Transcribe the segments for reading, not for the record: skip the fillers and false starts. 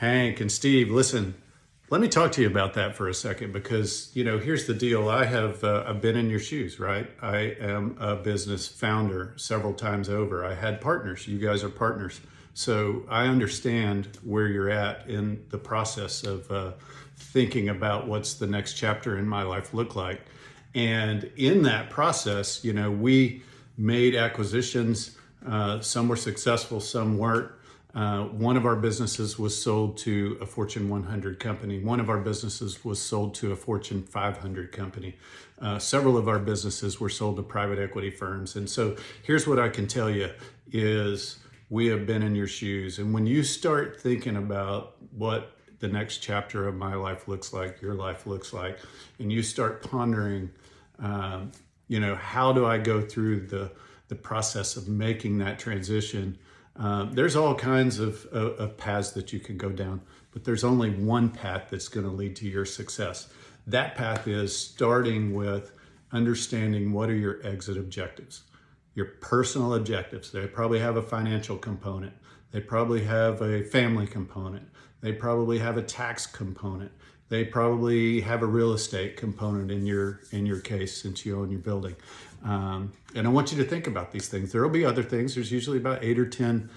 Hank and Steve, listen, let me talk to you about that for a second because, here's the deal. I've been in your shoes, right? I am a business founder several times over. I had partners. You guys are partners. So I understand where you're at in the process of thinking about what's the next chapter in my life look like. And in that process, we made acquisitions. Some were successful, some weren't. One of our businesses was sold to a Fortune 100 company. One of our businesses was sold to a Fortune 500 company. Several of our businesses were sold to private equity firms. And so here's what I can tell you is we have been in your shoes. And when you start thinking about what the next chapter of my life looks like, your life looks like, and you start pondering, how do I go through the process of making that transition? There's all kinds of paths that you can go down, but there's only one path that's going to lead to your success. That path is starting with understanding what are your exit objectives, your personal objectives. They probably have a financial component. They probably have a family component. They probably have a tax component. They probably have a real estate component in your case since you own your building. And I want you to think about these things. There will be other things. There's usually about 8 or 10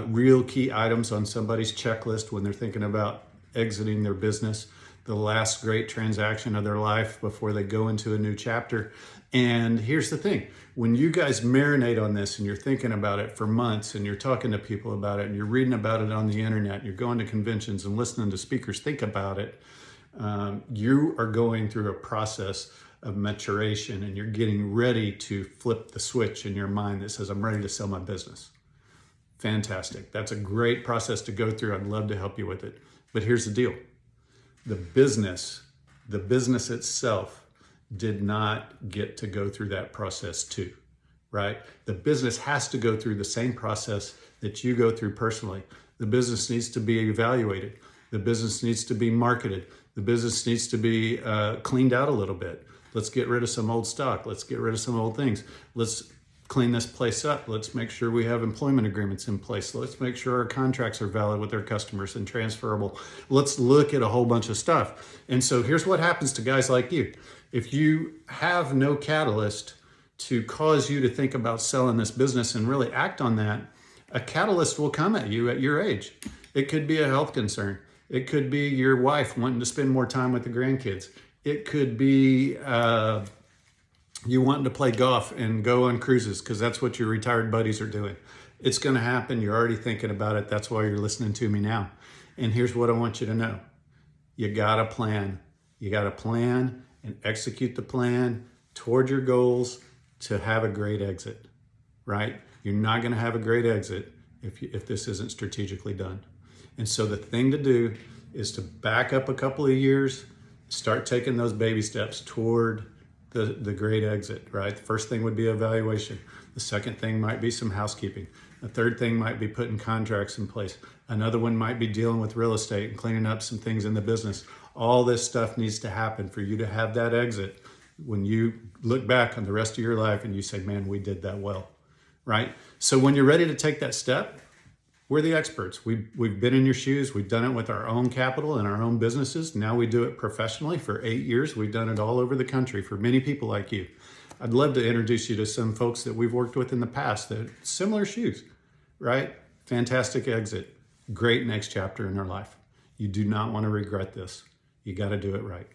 real key items on somebody's checklist when they're thinking about exiting their business, the last great transaction of their life before they go into a new chapter. And here's the thing. When you guys marinate on this and you're thinking about it for months and you're talking to people about it and you're reading about it on the internet, and you're going to conventions and listening to speakers think about it, you are going through a process of maturation and you're getting ready to flip the switch in your mind that says, I'm ready to sell my business. Fantastic. That's a great process to go through. I'd love to help you with it. But here's the deal. The business itself did not get to go through that process too, right? The business has to go through the same process that you go through personally. The business needs to be evaluated. The business needs to be marketed. The business needs to be cleaned out a little bit. Let's get rid of some old stock. Let's get rid of some old things. Let's clean this place up. Let's make sure we have employment agreements in place. Let's make sure our contracts are valid with our customers and transferable. Let's look at a whole bunch of stuff. And so here's what happens to guys like you. If you have no catalyst to cause you to think about selling this business and really act on that, a catalyst will come at you at your age. It could be a health concern. It could be your wife wanting to spend more time with the grandkids. It could be you wanting to play golf and go on cruises because that's what your retired buddies are doing. It's going to happen. You're already thinking about it. That's why you're listening to me now. And here's what I want you to know. You got to plan. You got to plan and execute the plan toward your goals to have a great exit, right? You're not going to have a great exit if this isn't strategically done. And so the thing to do is to back up a couple of years, start taking those baby steps toward the great exit, right? The first thing would be evaluation. The second thing might be some housekeeping. The third thing might be putting contracts in place. Another one might be dealing with real estate and cleaning up some things in the business. All this stuff needs to happen for you to have that exit when you look back on the rest of your life and you say, man, we did that well, right? So when you're ready to take that step, we're the experts. We've been in your shoes. We've done it with our own capital and our own businesses. Now we do it professionally for 8 years. We've done it all over the country for many people like you. I'd love to introduce you to some folks that we've worked with in the past that similar shoes, right? Fantastic exit. Great next chapter in their life. You do not want to regret this. You got to do it right.